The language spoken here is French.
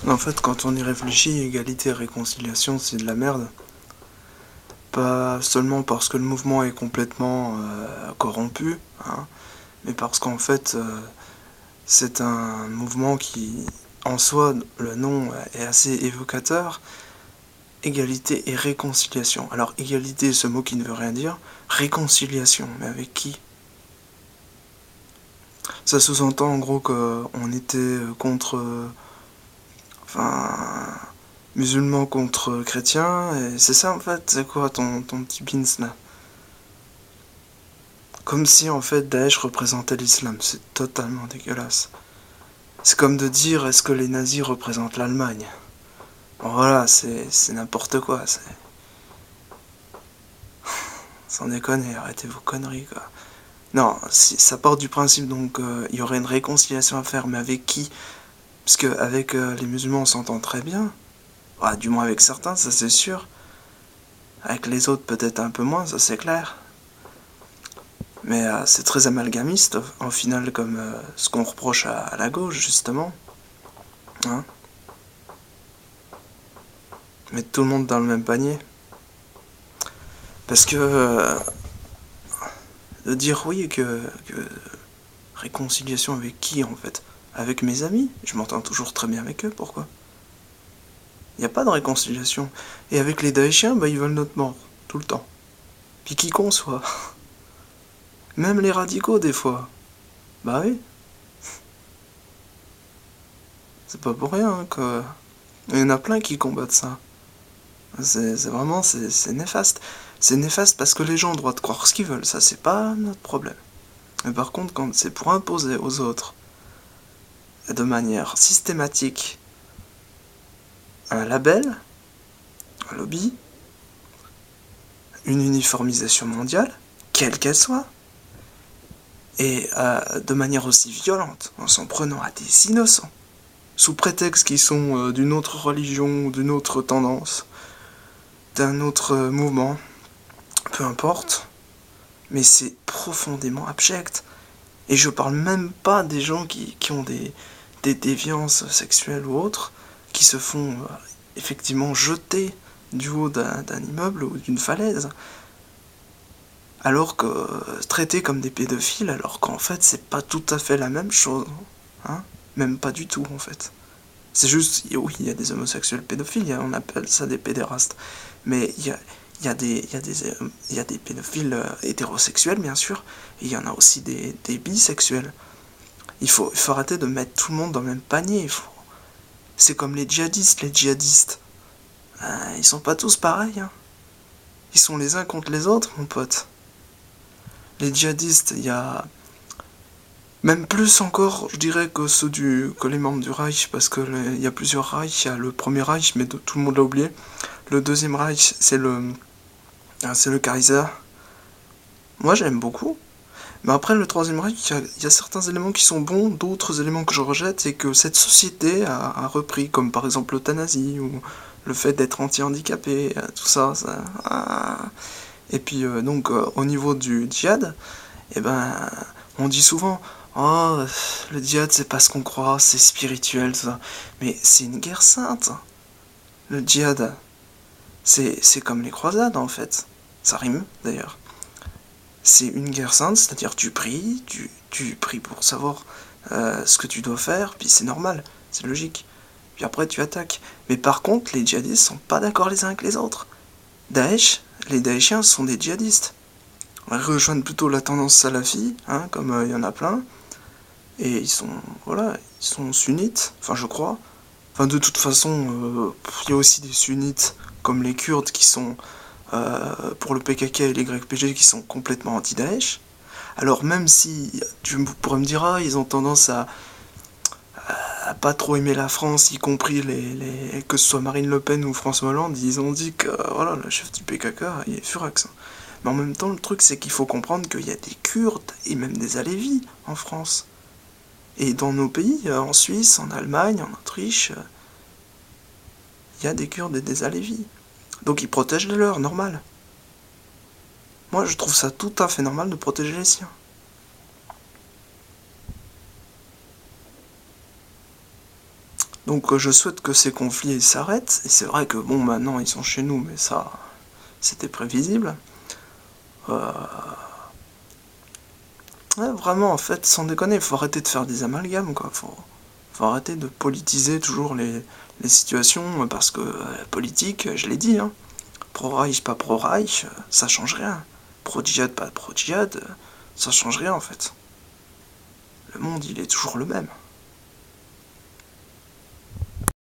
En fait, quand on y réfléchit, égalité et réconciliation, c'est de la merde. Pas seulement parce que le mouvement est complètement corrompu, hein, mais parce qu'en fait, c'est un mouvement qui, en soi, le nom est assez évocateur. Égalité et réconciliation. Alors, égalité, ce mot qui ne veut rien dire. Réconciliation, mais avec qui? Ça sous-entend en gros qu'on était contre... enfin... musulmans contre chrétiens, et c'est ça en fait, c'est quoi ton petit bins là? Comme si en fait Daesh représentait l'islam, c'est totalement dégueulasse. C'est comme de dire est-ce que les nazis représentent l'Allemagne? Bon voilà, c'est n'importe quoi, c'est... Sans déconner, arrêtez vos conneries quoi. Non, si, ça part du principe donc il y aurait une réconciliation à faire, mais avec qui? Parce qu'avec les musulmans on s'entend très bien. Ah, du moins avec certains, ça c'est sûr. Avec les autres peut-être un peu moins, ça c'est clair. Mais c'est très amalgamiste, en final, comme ce qu'on reproche à la gauche, justement. Hein, mettre tout le monde dans le même panier. Parce que de dire oui que réconciliation avec qui, en fait? Avec mes amis? Je m'entends toujours très bien avec eux, pourquoi? Il n'y a pas de réconciliation. Et avec les Daeshiens, bah ils veulent notre mort, tout le temps. Puis qui qu'on soit. Même les radicaux, des fois. Bah oui, c'est pas pour rien, hein, que... Il y en a plein qui combattent ça. C'est vraiment, c'est néfaste. C'est néfaste parce que les gens ont le droit de croire ce qu'ils veulent, ça c'est pas notre problème. Mais par contre, quand c'est pour imposer aux autres, de manière systématique, un label, un lobby, une uniformisation mondiale, quelle qu'elle soit, et de manière aussi violente, en s'en prenant à des innocents, sous prétexte qu'ils sont d'une autre religion, d'une autre tendance, d'un autre mouvement, peu importe, mais c'est profondément abject. Et je parle même pas des gens qui ont des déviances sexuelles ou autres, qui se font effectivement jeter du haut d'un immeuble ou d'une falaise, alors que traités comme des pédophiles, alors qu'en fait c'est pas tout à fait la même chose, hein, même pas du tout en fait. C'est juste, oui, il y a des homosexuels pédophiles, on appelle ça des pédérastes, mais il y a des pédophiles hétérosexuels bien sûr, et il y en a aussi des bisexuels. Il faut arrêter de mettre tout le monde dans le même panier. C'est comme les djihadistes. Les djihadistes, ils sont pas tous pareils. Hein. Ils sont les uns contre les autres, mon pote. Les djihadistes, il y a même plus encore, je dirais, que les membres du Reich, parce que il y a plusieurs Reichs. Il y a le premier Reich, mais tout le monde l'a oublié. Le deuxième Reich, c'est le Kaiser. Moi, j'aime beaucoup. Mais après, le troisième Reich, il y a certains éléments qui sont bons, d'autres éléments que je rejette, et que cette société a repris, comme par exemple l'euthanasie, ou le fait d'être anti-handicapé, tout ça. Et puis, donc, au niveau du djihad, eh ben, on dit souvent, oh, le djihad, c'est pas ce qu'on croit, c'est spirituel, tout ça. Mais c'est une guerre sainte. Le djihad, c'est comme les croisades, en fait. Ça rime, d'ailleurs. C'est une guerre sainte, c'est-à-dire tu pries pour savoir ce que tu dois faire, puis c'est normal, c'est logique. Puis après tu attaques. Mais par contre, les djihadistes sont pas d'accord les uns avec les autres. Les Daeshiens sont des djihadistes. Ils rejoignent plutôt la tendance salafi, hein, comme il y en a plein. Et voilà, ils sont sunnites, enfin je crois. Enfin de toute façon, il y a aussi des sunnites comme les Kurdes qui sont pour le PKK et les YPG qui sont complètement anti-Daesh. Alors même si tu pourrais me dire, ah, ils ont tendance à pas trop aimer la France, y compris que ce soit Marine Le Pen ou François Hollande, ils ont dit que voilà, le chef du PKK, il est furax. Mais en même temps, le truc, c'est qu'il faut comprendre qu'il y a des Kurdes et même des Alévis en France. Et dans nos pays, en Suisse, en Allemagne, en Autriche, il y a des Kurdes et des Alévis. Donc ils protègent les leurs, normal. Moi, je trouve ça tout à fait normal de protéger les siens. Donc je souhaite que ces conflits s'arrêtent, et c'est vrai que bon, maintenant ils sont chez nous, mais ça, c'était prévisible. Euh, Ouais, vraiment, en fait, sans déconner, faut arrêter de faire des amalgames, quoi. Faut arrêter de politiser toujours les situations, parce que la politique, je l'ai dit, hein, pro-Reich, pas pro-Reich, ça change rien. Pro-djihad, pas pro-djihad, ça change rien, en fait. Le monde, il est toujours le même.